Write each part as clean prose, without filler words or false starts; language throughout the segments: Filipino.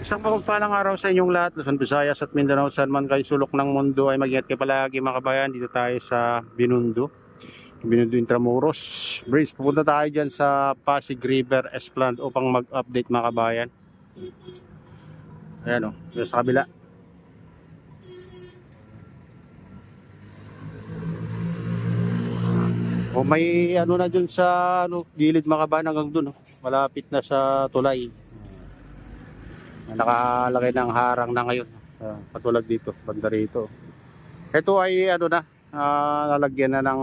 Isang mapagpalang araw sa inyong lahat, Luzon, Visayas at Mindanao, saan man kayo sulok ng mundo ay mag-ingat kayo palagi mga kabayan. Dito tayo sa Binondo Intramuros Bridge. Pupunta tayo dyan sa Pasig River Esplanade upang mag-update mga kabayan. Ayan o, sa kabila. O may ano na dyan sa gilid mga kabayan hanggang dun. Malapit na sa tulay. Nakalagay ng harang na ngayon, patulad dito, banda rito. Ito ay ano na, lalagyan na ng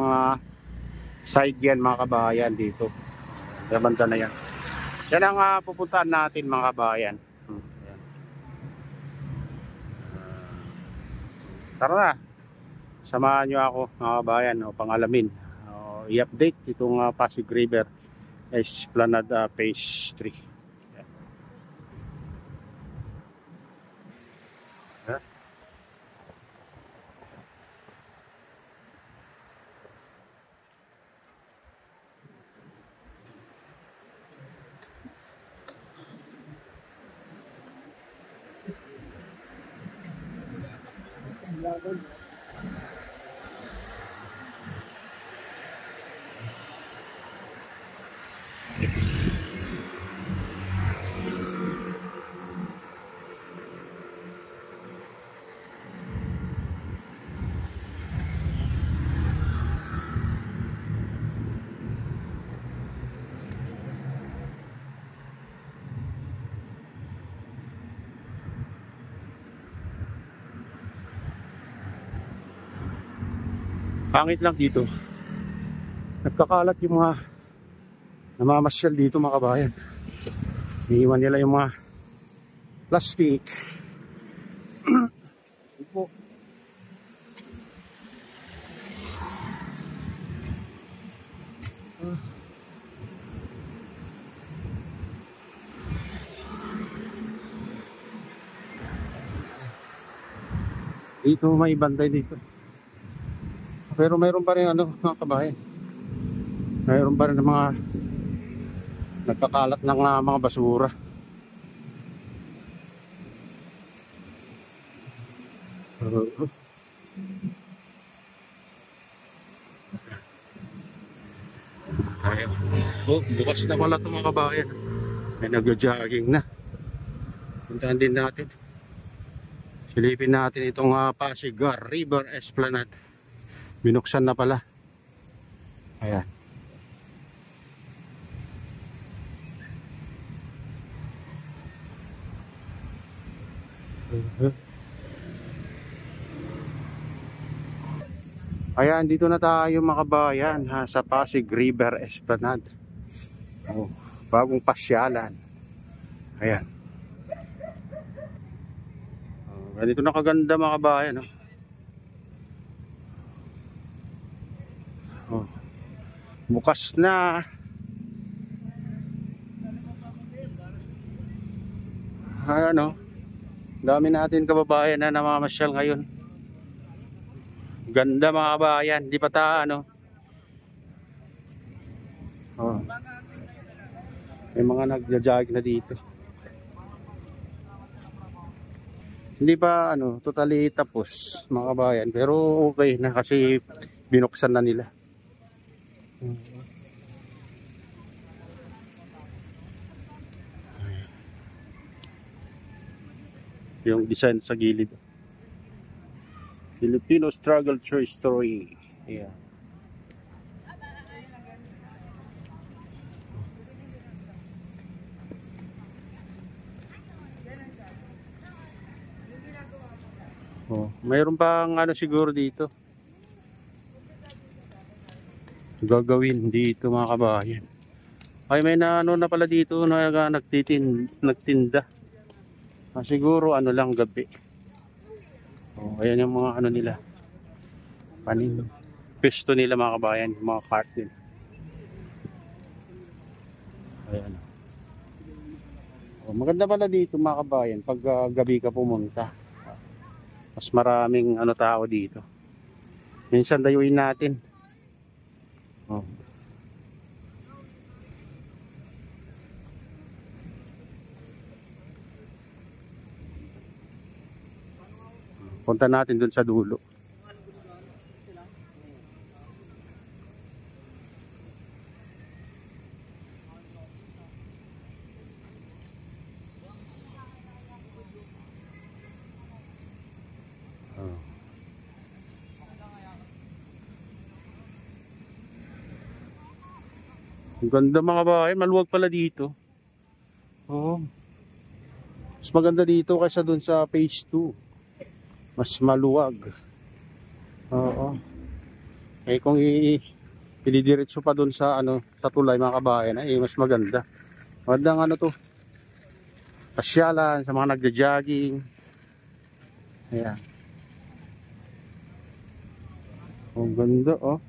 side yan mga kabayan dito. Banda na yan. Yan ang pupuntahan natin mga kabayan. Yan. Tara na, samahan nyo ako mga kabayan upang alamin, i-update itong Pasig River Esplanade Phase 3. Pangit lang dito, nagkakalat yung mga namamasyal dito mga kabayan. Iniiwan nila yung mga plastic. Dito may bantay dito. Pero mayroon pa rin ano mga kabayan, mayroon pa rin mga nagkakalat ng mga basura. Bukas na pala ito mga kabayan. May nag-jogging na. Puntaan din natin, silipin natin itong Pasig River Esplanade. Binuksan na pala. Ayan. Ayan, dito na tayo mga kabayan sa Pasig River Esplanade. Bagong pasyalan. Ayan. Ganito na kaganda mga kabayan. Bukas na. Ano, dami natin kababayan na namamasyal ngayon. Ganda mga kabayan, di pa ano. May mga nagja-jog na dito. Hindi pa ano, totally tapos mga kabayan, pero okay na kasi binuksan na nila. Yung design sa gilid, Filipino struggle true story. Yeah. Mayroon pang ano siguro dito gagawin dito mga kabayan. Ay may na ano na pala dito na nagtinda. Siguro ano lang gabi. Ayan yung mga ano nila, panin, pesto nila mga kabayan, mga cart din. Ayan. Maganda pala dito mga kabayan pag gabi ka pumunta. Mas maraming ano tao dito. Minsan dayuin natin. Punta natin dun sa dulo. Oh. Ang ganda mga bahay, maluwag pala dito. Oh. Mas maganda dito kaysa dun sa phase 2. Mas maluwag. Oo. Eh kung ilidiretso pa dun sa ano, sa tulay mga kabayan, eh mas maganda. Magandang ano to, pasyalan sa mga nagja-jogging. Ayan. Ang ganda oh.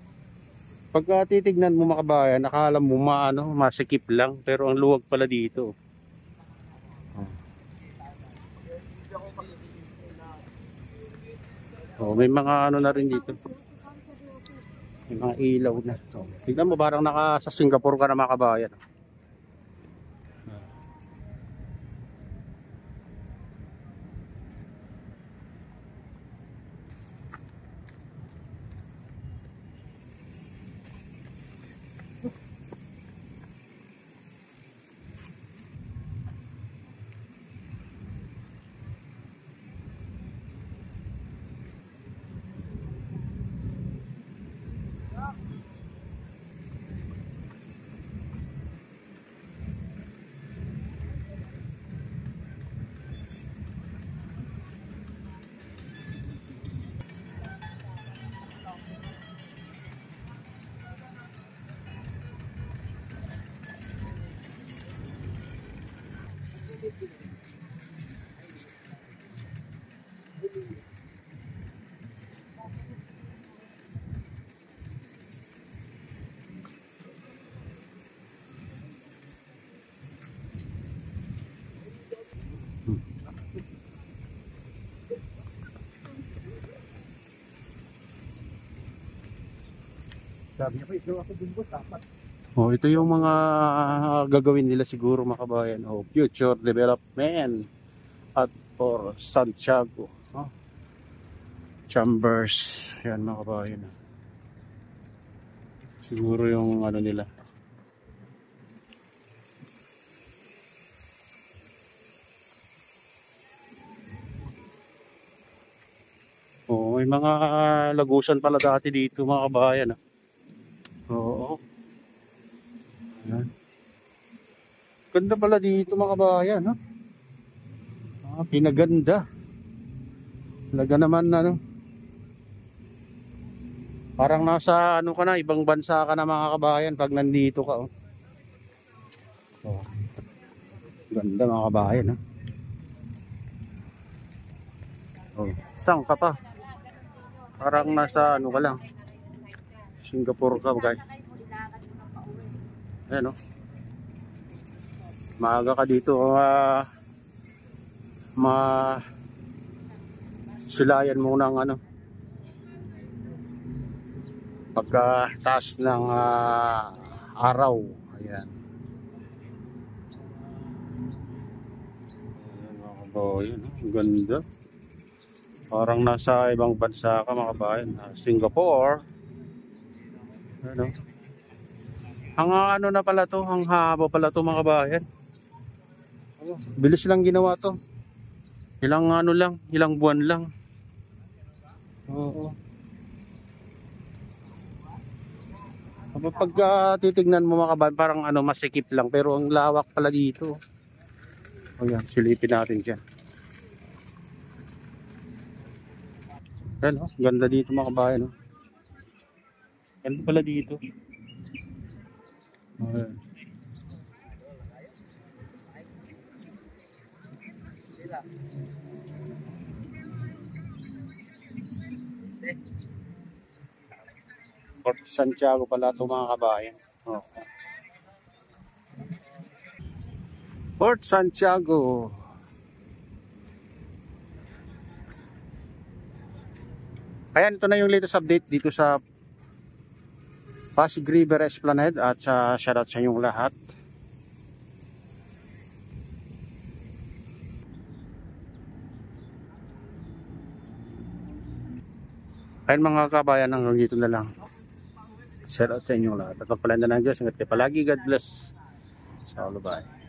Pagka titignan mo mga kabayan, akala mo maano, masikip lang, pero ang luwag pala dito. Oh, may mga ano na rin dito. May mga ilaw na. Oh, tignan mo parang naka sa Singapore ka na mga kabayan. Sabi niya po, ikaw ako dun boss, dapat. Oh, ito yung mga gagawin nila siguro mga kabayan. Oh, future development at for Santiago. Oh, Chambers. Yan mga kabayan. Siguro yung ano nila. Oh, may mga lagusan pala dati dito mga kabayan. Oo. Yan. Ganda pala dito mga kabayan. Pinaganda. Talaga naman ano. Parang nasa ano ka na, ibang bansa ka na mga kabayan pag nandito ka. Oh. Oh. Ganda mga kabayan. Oh. Saan ka pa? Parang nasa ano ka lang. Singapore ka guys. Ayan o. Maaga ka dito. Silayan mo ng ano. Pagkataas ng araw. Ayan. Ayan mga kabayan. Ang ganda. Parang nasa ibang bansa ka mga kabayan. Singapore. Ano? Ang ano na pala to, ang haba pala to mga kabayan. Bilis lang ginawa to. Ilang ano lang, ilang buwan lang. Oo. Kapag titignan mo mga kabayan, parang ano, masikip lang. Pero ang lawak pala dito. O yan, silipin natin dyan. Yan o, ganda dito mga kabayan. Ganda pala dito. Ayan. Port Santiago pala ito mga kabayan. Okay. Port Santiago. Ayan, ito na yung latest update dito sa Pasig River Esplanade at shoutout sa inyong lahat. Ayun mga kabayan, hanggang dito na lang. Shout out sa inyong lahat. At pagpalain na ng Diyos. Ingat kayo palagi. God bless. Sa all bye.